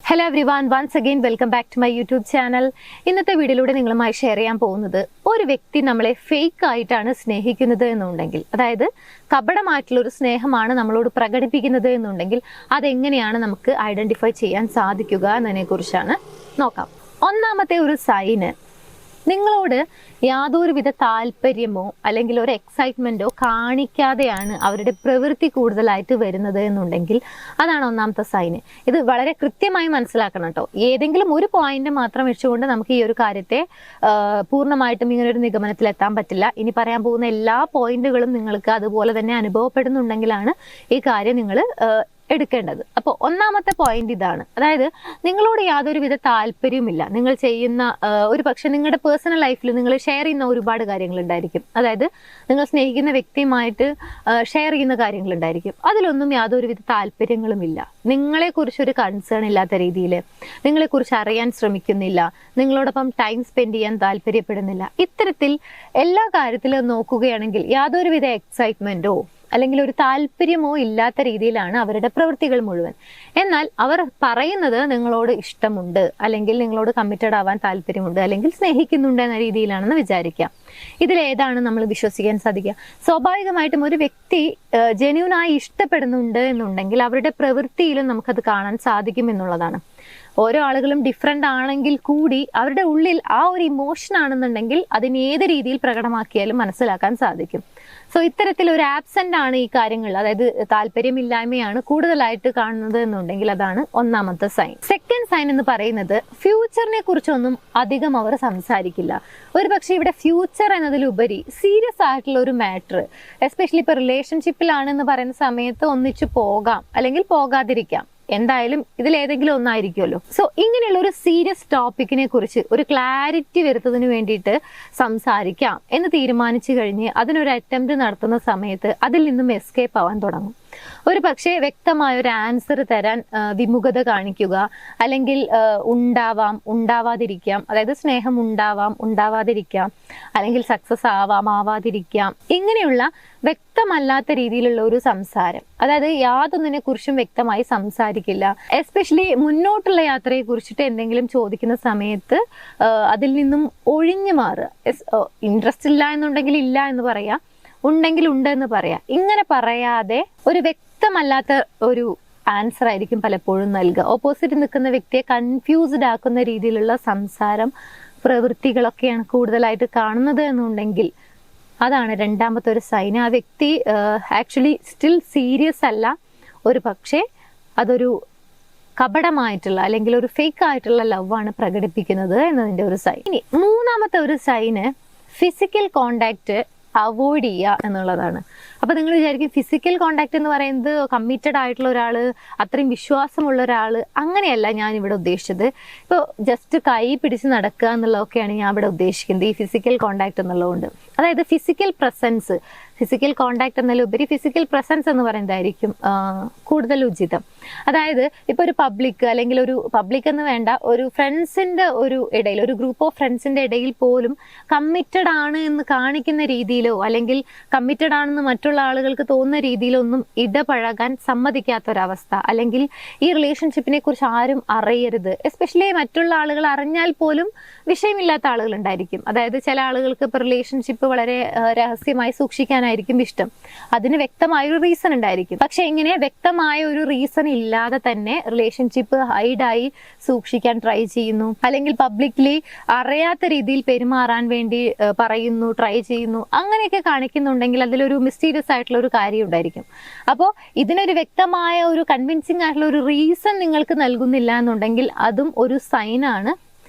Hello everyone, once again welcome back to my YouTube channel. ഇന്നത്തെ വീഡിയോയിലൂടെ നിങ്ങളുമായി share ചെയ്യാൻ പോകുന്നത്, ഒരു വ്യക്തി നമ്മളെ ഫേക്ക് ആയിട്ടാണ് സ്നേഹിക്കുന്നത് എന്നുണ്ടെങ്കിൽ, അതായത് കപടമായിട്ടുള്ള ഒരു സ്നേഹമാണ് നമ്മളോട് പ്രകടിപ്പിക്കുന്നത് എന്നുണ്ടെങ്കിൽ അതെങ്ങനെയാണ് നമുക്ക് ഐഡന്റിഫൈ ചെയ്യാൻ സാധിക്കുക എന്നതിനെ കുറിച്ചാണ് നോക്കാം. ഒന്നാമത്തെ ഒരു സൈന്, നിങ്ങളോട് യാതൊരുവിധ താല്പര്യമോ അല്ലെങ്കിൽ ഒരു എക്സൈറ്റ്മെന്റോ കാണിക്കാതെയാണ് അവരുടെ പ്രവൃത്തി കൂടുതലായിട്ട് വരുന്നത് എന്നുണ്ടെങ്കിൽ അതാണ് ഒന്നാമത്തെ സൈന്. ഇത് വളരെ കൃത്യമായി മനസ്സിലാക്കണം കേട്ടോ. ഏതെങ്കിലും ഒരു പോയിന്റ് മാത്രം വെച്ചുകൊണ്ട് നമുക്ക് ഈ ഒരു കാര്യത്തെ പൂർണ്ണമായിട്ടും ഇങ്ങനെ ഒരു നിഗമനത്തിൽ എത്താൻ പറ്റില്ല. ഇനി പറയാൻ പോകുന്ന എല്ലാ പോയിന്റുകളും നിങ്ങൾക്ക് അതുപോലെ തന്നെ അനുഭവപ്പെടുന്നുണ്ടെങ്കിലാണ് ഈ കാര്യം നിങ്ങൾ എടുക്കേണ്ടത്. അപ്പോൾ ഒന്നാമത്തെ പോയിന്റ് ഇതാണ്, അതായത് നിങ്ങളോട് യാതൊരുവിധ താല്പര്യവുമില്ല. നിങ്ങൾ ചെയ്യുന്ന ഒരു പക്ഷെ നിങ്ങളുടെ പേഴ്സണൽ ലൈഫിൽ നിങ്ങൾ ഷെയർ ചെയ്യുന്ന ഒരുപാട് കാര്യങ്ങൾ ഉണ്ടായിരിക്കും. അതായത് നിങ്ങൾ സ്നേഹിക്കുന്ന വ്യക്തിയുമായിട്ട് ഷെയർ ചെയ്യുന്ന കാര്യങ്ങൾ ഉണ്ടായിരിക്കും. അതിലൊന്നും യാതൊരുവിധ താല്പര്യങ്ങളും ഇല്ല. നിങ്ങളെക്കുറിച്ച് ഒരു കൺസേൺ ഇല്ലാത്ത രീതിയിൽ നിങ്ങളെക്കുറിച്ച് അറിയാൻ ശ്രമിക്കുന്നില്ല, നിങ്ങളോടൊപ്പം ടൈം സ്പെൻഡ് ചെയ്യാൻ താല്പര്യപ്പെടുന്നില്ല. ഇത്തരത്തിൽ എല്ലാ കാര്യത്തിലും നോക്കുകയാണെങ്കിൽ യാതൊരുവിധ എക്സൈറ്റ്മെന്റോ അല്ലെങ്കിൽ ഒരു താല്പര്യമോ ഇല്ലാത്ത രീതിയിലാണ് അവരുടെ പ്രവൃത്തികൾ മുഴുവൻ. എന്നാൽ അവർ പറയുന്നത് നിങ്ങളോട് ഇഷ്ടമുണ്ട്, അല്ലെങ്കിൽ നിങ്ങളോട് കമ്മിറ്റഡ് ആവാൻ താല്പര്യമുണ്ട്, അല്ലെങ്കിൽ സ്നേഹിക്കുന്നുണ്ട് എന്ന രീതിയിലാണെന്ന് വിചാരിക്കാം. ഇതിലേതാണ് നമ്മൾ വിശ്വസിക്കാൻ സാധിക്കുക? സ്വാഭാവികമായിട്ടും ഒരു വ്യക്തി ജെന്യൂനായി ഇഷ്ടപ്പെടുന്നുണ്ട് എന്നുണ്ടെങ്കിൽ അവരുടെ പ്രവൃത്തിയിലും നമുക്കത് കാണാൻ സാധിക്കും എന്നുള്ളതാണ്. ഓരോ ആളുകളും ഡിഫറെന്റ് ആണെങ്കിൽ കൂടി അവരുടെ ഉള്ളിൽ ആ ഒരു ഇമോഷൻ ആണെന്നുണ്ടെങ്കിൽ അതിന് ഏത് രീതിയിൽ പ്രകടമാക്കിയാലും മനസ്സിലാക്കാൻ സാധിക്കും. സോ ഇത്തരത്തിൽ ഒരു ആബ്സെന്റ് ആണ് ഈ കാര്യങ്ങൾ, അതായത് താല്പര്യമില്ലായ്മയാണ് കൂടുതലായിട്ട് കാണുന്നത് എന്നുണ്ടെങ്കിൽ അതാണ് ഒന്നാമത്തെ സൈൻ. സെക്കൻഡ് സൈൻ എന്ന് പറയുന്നത്, ഫ്യൂച്ചറിനെ കുറിച്ചൊന്നും അധികം അവർ സംസാരിക്കില്ല. ഒരു പക്ഷെ ഇവിടെ ഫ്യൂച്ചർ എന്നതിലുപരി സീരിയസ് ആയിട്ടുള്ള ഒരു മാറ്റർ, എസ്പെഷ്യലി ഇപ്പൊ റിലേഷൻഷിപ്പിലാണെന്ന് പറയുന്ന സമയത്ത് ഒന്നിച്ചു പോകാം അല്ലെങ്കിൽ പോകാതിരിക്കാം, എന്തായാലും ഇതിലേതെങ്കിലും ഒന്നായിരിക്കുമല്ലോ. സോ ഇങ്ങനെയുള്ള ഒരു സീരിയസ് ടോപ്പിക്കിനെ കുറിച്ച് ഒരു ക്ലാരിറ്റി വരുത്തുന്നതിന് വേണ്ടിയിട്ട് സംസാരിക്കാം എന്ന് തീരുമാനിച്ചു കഴിഞ്ഞ് അതിനൊരു അറ്റംപ്റ്റ് നടത്തുന്ന സമയത്ത് അതിൽ നിന്നും എസ്കേപ്പ് ആവാൻ തുടങ്ങും. ഒരു പക്ഷേ വ്യക്തമായ ഒരു ആൻസർ തരാൻ വിമുഖത കാണിക്കുക, അല്ലെങ്കിൽ ഉണ്ടാവാം ഉണ്ടാവാതിരിക്കാം, അതായത് സ്നേഹം ഉണ്ടാവാം ഉണ്ടാവാതിരിക്കാം, അല്ലെങ്കിൽ സക്സസ് ആവാം ആവാതിരിക്കാം, ഇങ്ങനെയുള്ള വ്യക്തമല്ലാത്ത രീതിയിലുള്ള ഒരു സംസാരം, അതായത് യാതൊന്നിനെ കുറിച്ചും വ്യക്തമായി സംസാരിക്കില്ല. എസ്പെഷ്യലി മുന്നോട്ടുള്ള യാത്രയെ കുറിച്ചിട്ട് എന്തെങ്കിലും ചോദിക്കുന്ന സമയത്ത് അതിൽ നിന്നും ഒഴിഞ്ഞു മാറുക. ഇൻട്രസ്റ്റ് ഇല്ല എന്നുണ്ടെങ്കിൽ ഇല്ല എന്ന് പറയാം, ഉണ്ടെങ്കിൽ ഉണ്ട് എന്ന് പറയാം. ഇങ്ങനെ പറയാതെ ഒരു വ്യക്തമല്ലാത്ത ഒരു ആൻസർ ആയിരിക്കും പലപ്പോഴും നൽകുക. ഓപ്പോസിറ്റ് നിൽക്കുന്ന വ്യക്തിയെ കൺഫ്യൂസ്ഡ് ആക്കുന്ന രീതിയിലുള്ള സംസാരം, പ്രവൃത്തികളൊക്കെയാണ് കൂടുതലായിട്ട് കാണുന്നത് എന്നുണ്ടെങ്കിൽ അതാണ് രണ്ടാമത്തെ ഒരു സൈൻ. ആ വ്യക്തി ആക്ച്വലി സ്റ്റിൽ സീരിയസ് അല്ല, ഒരു പക്ഷേ അതൊരു കപടമായിട്ടുള്ള അല്ലെങ്കിൽ ഒരു ഫേക്ക് ആയിട്ടുള്ള ലവ് ആണ് പ്രകടിപ്പിക്കുന്നത് എന്നതിന്റെ ഒരു സൈൻ. ഇനി മൂന്നാമത്തെ ഒരു സൈന്, ഫിസിക്കൽ കോണ്ടാക്ട് അവോയ്ഡ് ചെയ്യുക എന്നുള്ളതാണ്. അപ്പൊ നിങ്ങൾ വിചാരിക്കും ഫിസിക്കൽ കോണ്ടാക്ട് എന്ന് പറയുന്നത് കമ്മിറ്റഡ് ആയിട്ടുള്ള ഒരാള്, അത്രയും വിശ്വാസമുള്ള ഒരാള്, അങ്ങനെയല്ല ഞാൻ ഇവിടെ ഉദ്ദേശിച്ചത്. ഇപ്പോൾ ജസ്റ്റ് കൈ പിടിച്ച് നടക്കുക എന്നുള്ളതൊക്കെയാണ് ഞാൻ ഇവിടെ ഉദ്ദേശിക്കുന്നത് ഈ ഫിസിക്കൽ കോണ്ടാക്ട് എന്നുള്ളതുകൊണ്ട്. അതായത് ഫിസിക്കൽ പ്രസൻസ്, ഫിസിക്കൽ കോണ്ടാക്ട് എന്നതിലുപരി ഫിസിക്കൽ പ്രസൻസ് എന്ന് പറയുന്നതായിരിക്കും കൂടുതൽ ഉചിതം. അതായത് ഇപ്പൊ ഒരു പബ്ലിക്, അല്ലെങ്കിൽ ഒരു പബ്ലിക് എന്ന് വേണ്ട, ഒരു ഫ്രണ്ട്സിന്റെ ഒരു ഇടയിൽ, ഒരു ഗ്രൂപ്പ് ഓഫ് ഫ്രണ്ട്സിന്റെ ഇടയിൽ പോലും കമ്മിറ്റഡ് ആണ് എന്ന് കാണിക്കുന്ന രീതിയിലോ അല്ലെങ്കിൽ കമ്മിറ്റഡ് ആണെന്ന് മറ്റുള്ള ആളുകൾക്ക് തോന്നുന്ന രീതിയിലൊന്നും ഇടപഴകാൻ സമ്മതിക്കാത്തൊരവസ്ഥ, അല്ലെങ്കിൽ ഈ റിലേഷൻഷിപ്പിനെ കുറിച്ച് ആരും അറിയരുത്. എസ്പെഷ്യലി മറ്റുള്ള ആളുകൾ അറിഞ്ഞാൽ പോലും വിഷയമില്ലാത്ത ആളുകൾ ഉണ്ടായിരിക്കും. അതായത് ചില ആളുകൾക്ക് ഇപ്പൊ റിലേഷൻഷിപ്പ് വളരെ രഹസ്യമായി സൂക്ഷിക്കാനായിരിക്കും ഇഷ്ടം. അതിന് വ്യക്തമായ ഒരു റീസൺ ഉണ്ടായിരിക്കും. പക്ഷെ ഇങ്ങനെ വ്യക്തമായ ഒരു റീസൺ ഇല്ലാതെ തന്നെ റിലേഷൻഷിപ്പ് ഹൈഡായി സൂക്ഷിക്കാൻ ട്രൈ ചെയ്യുന്നു, അല്ലെങ്കിൽ പബ്ലിക്ലി അറിയാത്ത രീതിയിൽ പെരുമാറാൻ വേണ്ടി പറയുന്നു, ട്രൈ ചെയ്യുന്നു, അങ്ങനെയൊക്കെ കാണിക്കുന്നുണ്ടെങ്കിൽ അതിലൊരു മിസ്റ്റീരിയസ് ആയിട്ടുള്ള ഒരു കാര്യം ഉണ്ടായിരിക്കും. അപ്പോൾ ഇതിനൊരു വ്യക്തമായ ഒരു കൺവിൻസിങ് ആയിട്ടുള്ള ഒരു റീസൺ നിങ്ങൾക്ക് നൽകുന്നില്ല എന്നുണ്ടെങ്കിൽ അതും ഒരു സൈനാണ്.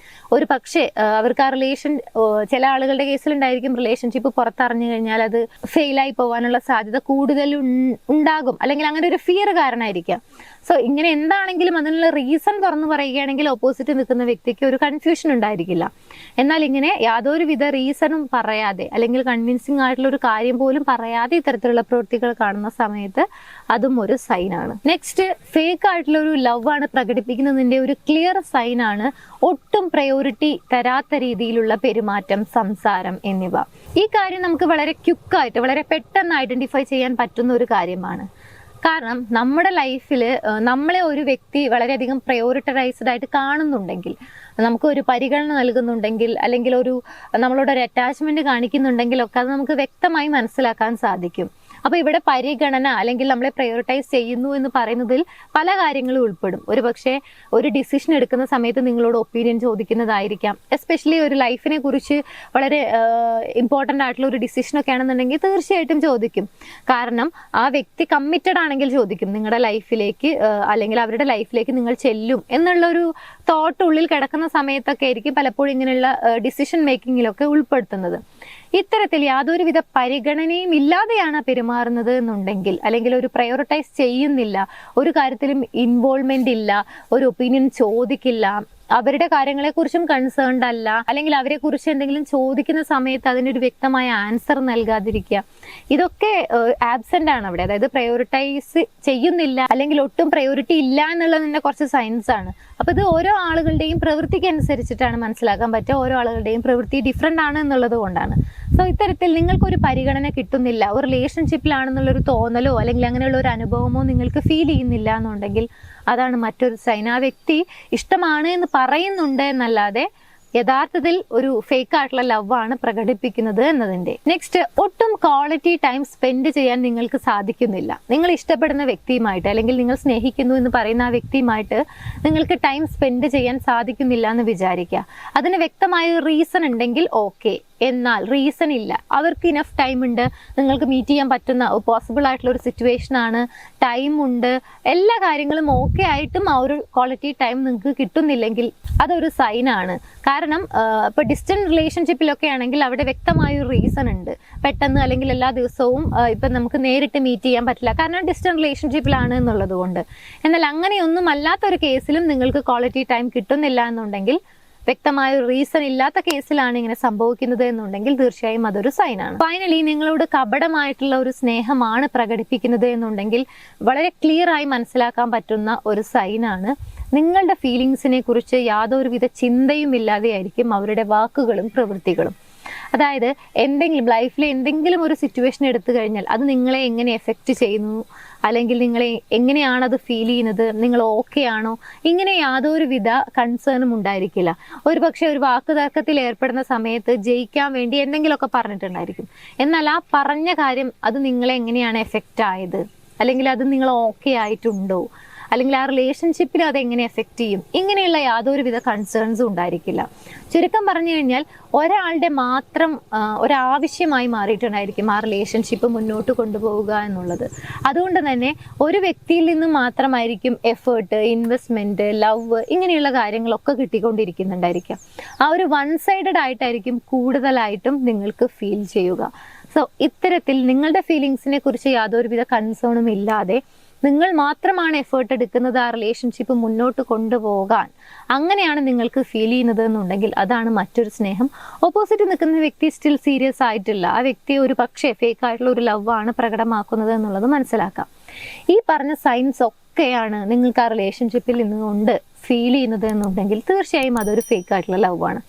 ഒരു പക്ഷേ അവർക്ക് ആ റിലേഷൻ, ചില ആളുകളുടെ കേസിലുണ്ടായിരിക്കും റിലേഷൻഷിപ്പ് പുറത്തറിഞ്ഞു കഴിഞ്ഞാൽ അത് ഫെയിലായി പോകാനുള്ള സാധ്യത കൂടുതൽ ഉണ്ടാകും, അല്ലെങ്കിൽ അങ്ങനെ ഒരു ഫിയർ കാരണമായിരിക്കാം. സോ ഇങ്ങനെ എന്താണെങ്കിലും അതിനുള്ള റീസൺ തുറന്നു പറയുകയാണെങ്കിൽ ഓപ്പോസിറ്റ് നിൽക്കുന്ന വ്യക്തിക്ക് ഒരു കൺഫ്യൂഷൻ ഉണ്ടായിരിക്കില്ല. എന്നാൽ ഇങ്ങനെ യാതൊരുവിധ റീസണും പറയാതെ, അല്ലെങ്കിൽ കൺവിൻസിങ് ആയിട്ടുള്ള ഒരു കാര്യം പോലും പറയാതെ ഇത്തരത്തിലുള്ള പ്രവൃത്തികൾ കാണുന്ന സമയത്ത് അതും ഒരു സൈനാണ്. നെക്സ്റ്റ്, ഫേക്ക് ആയിട്ടുള്ള ഒരു ലവ് ആണ് പ്രകടിപ്പിക്കുന്നതിന്റെ ഒരു ക്ലിയർ സൈനാണ് ഒട്ടും പ്രയോറിറ്റി തരാത്ത രീതിയിലുള്ള പെരുമാറ്റം, സംസാരം എന്നിവ. ഈ കാര്യം നമുക്ക് വളരെ ക്വിക്കായിട്ട്, വളരെ പെട്ടെന്ന് ഐഡന്റിഫൈ ചെയ്യാൻ പറ്റുന്ന ഒരു കാര്യമാണ്. കാരണം നമ്മുടെ ലൈഫിൽ നമ്മളെ ഒരു വ്യക്തി വളരെയധികം പ്രയോറിറ്റൈസ്ഡ് ആയിട്ട് കാണുന്നുണ്ടെങ്കിൽ, നമുക്ക് ഒരു പരിഗണന നൽകുന്നുണ്ടെങ്കിൽ, അല്ലെങ്കിൽ നമ്മളോട് ഒരു അറ്റാച്ച്മെന്റ് കാണിക്കുന്നുണ്ടെങ്കിൽ ഒക്കെ അത് നമുക്ക് വ്യക്തമായി മനസ്സിലാക്കാൻ സാധിക്കും. അപ്പൊ ഇവിടെ പരിഗണന അല്ലെങ്കിൽ നമ്മളെ പ്രയോറിറ്റൈസ് ചെയ്യുന്നു എന്ന് പറയുന്നതിൽ പല കാര്യങ്ങളും ഉൾപ്പെടും. പക്ഷേ ഒരു ഡിസിഷൻ എടുക്കുന്ന സമയത്ത് നിങ്ങളോട് ഒപ്പീനിയൻ ചോദിക്കുന്നതായിരിക്കാം. എസ്പെഷ്യലി ഒരു ലൈഫിനെ കുറിച്ച് വളരെ ഇമ്പോർട്ടൻ്റ് ആയിട്ടുള്ള ഒരു ഡിസിഷനൊക്കെ ആണെന്നുണ്ടെങ്കിൽ തീർച്ചയായിട്ടും ചോദിക്കും. കാരണം ആ വ്യക്തി കമ്മിറ്റഡ് ആണെങ്കിൽ ചോദിക്കും. നിങ്ങളുടെ ലൈഫിലേക്ക് അല്ലെങ്കിൽ അവരുടെ ലൈഫിലേക്ക് നിങ്ങൾ ചെല്ലും എന്നുള്ളൊരു തോട്ട് ഉള്ളിൽ കിടക്കുന്ന സമയത്തൊക്കെ ആയിരിക്കും പലപ്പോഴും ഇങ്ങനെയുള്ള ഡിസിഷൻ മേക്കിങ്ങിലൊക്കെ ഉൾപ്പെടുത്തുന്നത്. ഇത്തരത്തിൽ യാതൊരുവിധ പരിഗണനയും ഇല്ലാതെയാണ് പെരുമാറുന്നത് എന്നുണ്ടെങ്കിൽ, അല്ലെങ്കിൽ ഒരു പ്രയോറിറ്റൈസ് ചെയ്യുന്നില്ല, ഒരു കാര്യത്തിലും ഇൻവോൾവ്മെന്റ് ഇല്ല, ഒരു ഒപ്പീനിയൻ ചോദിക്കില്ല, അവരുടെ കാര്യങ്ങളെക്കുറിച്ചും കൺസേൺഡ് അല്ല, അല്ലെങ്കിൽ അവരെ കുറിച്ച് എന്തെങ്കിലും ചോദിക്കുന്ന സമയത്ത് അതിനൊരു വ്യക്തമായ ആൻസർ നൽകാതിരിക്കുക, ഇതൊക്കെ ആബ്സെന്റ് ആണ് അവിടെ. അതായത് പ്രയോറിറ്റൈസ് ചെയ്യുന്നില്ല അല്ലെങ്കിൽ ഒട്ടും പ്രയോറിറ്റി ഇല്ല എന്നുള്ളതിന്റെ കുറച്ച് സയൻസ് ആണ്. അപ്പൊ ഇത് ഓരോ ആളുകളുടെയും പ്രവൃത്തിക്ക് അനുസരിച്ചിട്ടാണ് മനസ്സിലാക്കാൻ പറ്റുക. ഓരോ ആളുകളുടെയും പ്രവൃത്തി ഡിഫറെന്റ് ആണ് എന്നുള്ളത് കൊണ്ടാണ്. സോ ഇത്തരത്തിൽ നിങ്ങൾക്കൊരു പരിഗണന കിട്ടുന്നില്ല, ഒരു റിലേഷൻഷിപ്പിലാണെന്നുള്ളൊരു തോന്നലോ അല്ലെങ്കിൽ അങ്ങനെയുള്ള ഒരു അനുഭവമോ നിങ്ങൾക്ക് ഫീൽ ചെയ്യുന്നില്ല എന്നുണ്ടെങ്കിൽ അതാണ് മറ്റൊരു സൈൻ. ആ വ്യക്തി ഇഷ്ടമാണ് എന്ന് പറയുന്നുണ്ട് എന്നല്ലാതെ യഥാർത്ഥത്തിൽ ഒരു ഫേക്ക് ആയിട്ടുള്ള ലവ് ആണ് പ്രകടിപ്പിക്കുന്നത് എന്നതിന്റെ. നെക്സ്റ്റ്, ഒട്ടും ക്വാളിറ്റി ടൈം സ്പെൻഡ് ചെയ്യാൻ നിങ്ങൾക്ക് സാധിക്കുന്നില്ല. നിങ്ങൾ ഇഷ്ടപ്പെടുന്ന വ്യക്തിയുമായിട്ട് അല്ലെങ്കിൽ നിങ്ങൾ സ്നേഹിക്കുന്നു എന്ന് പറയുന്ന ആ വ്യക്തിയുമായിട്ട് നിങ്ങൾക്ക് ടൈം സ്പെൻഡ് ചെയ്യാൻ സാധിക്കുന്നില്ല എന്ന് വിചാരിക്കുക. അതിന് വ്യക്തമായ റീസൺ ഉണ്ടെങ്കിൽ ഓക്കെ. എന്നാൽ റീസൺ ഇല്ല, അവർക്ക് ഇനഫ് ടൈം ഉണ്ട്, നിങ്ങൾക്ക് മീറ്റ് ചെയ്യാൻ പറ്റുന്ന പോസിബിൾ ആയിട്ടുള്ള ഒരു സിറ്റുവേഷൻ ആണ്, ടൈം ഉണ്ട്, എല്ലാ കാര്യങ്ങളും ഓക്കെ ആയിട്ടും ആ ഒരു ക്വാളിറ്റി ടൈം നിങ്ങൾക്ക് കിട്ടുന്നില്ലെങ്കിൽ അതൊരു സൈൻ ആണ്. കാരണം ഇപ്പൊ ഡിസ്റ്റന്റ് റിലേഷൻഷിപ്പിലൊക്കെ ആണെങ്കിൽ അവിടെ വ്യക്തമായ ഒരു റീസൺ ഉണ്ട്. പെട്ടെന്ന് അല്ലെങ്കിൽ എല്ലാ ദിവസവും ഇപ്പൊ നമുക്ക് നേരിട്ട് മീറ്റ് ചെയ്യാൻ പറ്റില്ല, കാരണം ഡിസ്റ്റന്റ് റിലേഷൻഷിപ്പിലാണ് എന്നുള്ളത് കൊണ്ട്. എന്നാൽ അങ്ങനെയൊന്നും അല്ലാത്തൊരു കേസിലും നിങ്ങൾക്ക് ക്വാളിറ്റി ടൈം കിട്ടുന്നില്ല എന്നുണ്ടെങ്കിൽ, വ്യക്തമായ ഒരു റീസൺ ഇല്ലാത്ത കേസിലാണ് ഇങ്ങനെ സംഭവിക്കുന്നത് എന്നുണ്ടെങ്കിൽ തീർച്ചയായും അതൊരു സൈനാണ്. ഫൈനലി, നിങ്ങളോട് കപടമായിട്ടുള്ള ഒരു സ്നേഹമാണ് പ്രകടിപ്പിക്കുന്നത് എന്നുണ്ടെങ്കിൽ വളരെ ക്ലിയർ ആയി മനസ്സിലാക്കാൻ പറ്റുന്ന ഒരു സൈനാണ്. നിങ്ങളുടെ ഫീലിങ്സിനെ കുറിച്ച് യാതൊരുവിധ ചിന്തയും ഇല്ലാതെയായിരിക്കും അവരുടെ വാക്കുകളും പ്രവൃത്തികളും. അതായത് ലൈഫിലെ എന്തെങ്കിലും ഒരു സിറ്റുവേഷൻ എടുത്തു കഴിഞ്ഞാൽ അത് നിങ്ങളെ എങ്ങനെ എഫക്റ്റ് ചെയ്യുന്നു, അല്ലെങ്കിൽ നിങ്ങളെ എങ്ങനെയാണ് അത് ഫീൽ ചെയ്യുന്നത്, നിങ്ങൾ ഓക്കെ ആണോ, ഇങ്ങനെ യാതൊരുവിധ കൺസേണും ഉണ്ടായിരിക്കില്ല. പക്ഷെ ഒരു വാക്കുതർക്കത്തിൽ ഏർപ്പെടുന്ന സമയത്ത് ജയിക്കാൻ വേണ്ടി എന്തെങ്കിലുമൊക്കെ പറഞ്ഞിട്ടുണ്ടായിരിക്കും. എന്നാൽ ആ പറഞ്ഞ കാര്യം അത് നിങ്ങളെ എങ്ങനെയാണ് എഫക്റ്റ് ആയത്, അല്ലെങ്കിൽ അത് നിങ്ങൾ ഓക്കെ ആയിട്ടുണ്ടോ, അല്ലെങ്കിൽ ആ റിലേഷൻഷിപ്പിൽ അത് എങ്ങനെ എഫക്റ്റ് ചെയ്യും, ഇങ്ങനെയുള്ള യാതൊരുവിധ കൺസേൺസും ഉണ്ടായിരിക്കില്ല. ചുരുക്കം പറഞ്ഞു കഴിഞ്ഞാൽ ഒരാളുടെ മാത്രം ഒരാവശ്യമായി മാറിയിട്ടുണ്ടായിരിക്കും ആ റിലേഷൻഷിപ്പ് മുന്നോട്ട് കൊണ്ടുപോവുക എന്നുള്ളത്. അതുകൊണ്ട് തന്നെ ഒരു വ്യക്തിയിൽ നിന്ന് മാത്രമായിരിക്കും എഫേർട്ട്, ഇൻവെസ്റ്റ്മെന്റ്, ലവ്, ഇങ്ങനെയുള്ള കാര്യങ്ങളൊക്കെ കിട്ടിക്കൊണ്ടിരിക്കുന്നുണ്ടായിരിക്കാം. ആ ഒരു വൺ സൈഡഡ് ആയിട്ടായിരിക്കും കൂടുതലായിട്ടും നിങ്ങൾക്ക് ഫീൽ ചെയ്യുക. സോ ഇത്തരത്തിൽ നിങ്ങളുടെ ഫീലിങ്സിനെ കുറിച്ച് യാതൊരുവിധ കൺസേണും ഇല്ലാതെ നിങ്ങൾ മാത്രമാണ് എഫേർട്ട് എടുക്കുന്നത് ആ റിലേഷൻഷിപ്പ് മുന്നോട്ട് കൊണ്ടുപോകാൻ, അങ്ങനെയാണ് നിങ്ങൾക്ക് ഫീൽ ചെയ്യുന്നത് എന്നുണ്ടെങ്കിൽ അതാണ് മറ്റൊരു സ്നേഹം. ഓപ്പോസിറ്റ് നിൽക്കുന്ന വ്യക്തി സ്റ്റിൽ സീരിയസ് ആയിട്ടില്ല, ആ വ്യക്തി ഒരു പക്ഷേ ഫേക്ക് ആയിട്ടുള്ള ഒരു ലവ് ആണ് പ്രകടമാക്കുന്നത് എന്നുള്ളത് മനസ്സിലാക്കാം. ഈ പറഞ്ഞ സൈൻസ് ഒക്കെയാണ് നിങ്ങൾക്ക് ആ റിലേഷൻഷിപ്പിൽ നിന്നുകൊണ്ട് ഫീൽ ചെയ്യുന്നത് എന്നുണ്ടെങ്കിൽ തീർച്ചയായും അതൊരു ഫേക്ക് ആയിട്ടുള്ള ലവ് ആണ്.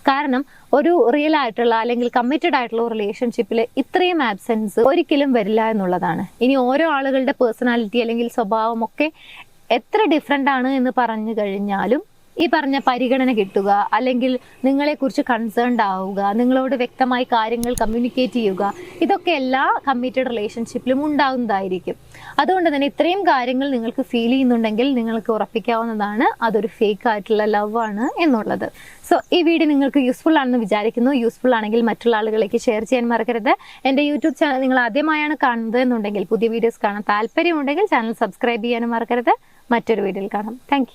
കാരണം ഒരു റിയൽ ആയിട്ടുള്ള അല്ലെങ്കിൽ കമ്മിറ്റഡ് ആയിട്ടുള്ള റിലേഷൻഷിപ്പിൽ ഇത്രയും ആബ്സെൻസ് ഒരിക്കലും വരില്ല എന്നുള്ളതാണ്. ഇനി ഓരോ ആളുകളുടെ പേഴ്സണാലിറ്റി അല്ലെങ്കിൽ സ്വഭാവം ഒക്കെ എത്ര ഡിഫറെൻ്റ് ആണ് എന്ന് പറഞ്ഞു കഴിഞ്ഞാലും ഈ പറഞ്ഞ പരിഗണന കിട്ടുക, അല്ലെങ്കിൽ നിങ്ങളെക്കുറിച്ച് കൺസേൺഡ് ആവുക, നിങ്ങളോട് വ്യക്തമായി കാര്യങ്ങൾ കമ്മ്യൂണിക്കേറ്റ് ചെയ്യുക, ഇതൊക്കെ എല്ലാ കമ്മിറ്റഡ് റിലേഷൻഷിപ്പിലും ഉണ്ടാവുന്നതായിരിക്കും. അതുകൊണ്ട് തന്നെ ഇത്രയും കാര്യങ്ങൾ നിങ്ങൾക്ക് ഫീൽ ചെയ്യുന്നുണ്ടെങ്കിൽ നിങ്ങൾക്ക് ഉറപ്പിക്കാവുന്നതാണ് അതൊരു ഫേക്ക് ആയിട്ടുള്ള ലവ് ആണ് എന്നുള്ളത്. സോ ഈ വീഡിയോ നിങ്ങൾക്ക് യൂസ്ഫുൾ ആണെന്ന് വിചാരിക്കുന്നു. യൂസ്ഫുൾ ആണെങ്കിൽ മറ്റുള്ള ആളുകളിലേക്ക് ഷെയർ ചെയ്യാൻ മറക്കരുത്. എൻ്റെ യൂട്യൂബ് ചാനൽ നിങ്ങൾ ആദ്യമായാണ് കാണുന്നത് എന്നുണ്ടെങ്കിൽ, പുതിയ വീഡിയോസ് കാണാൻ താല്പര്യമുണ്ടെങ്കിൽ ചാനൽ സബ്സ്ക്രൈബ് ചെയ്യാനും മറക്കരുത്. മറ്റൊരു വീഡിയോയിൽ കാണാം. താങ്ക്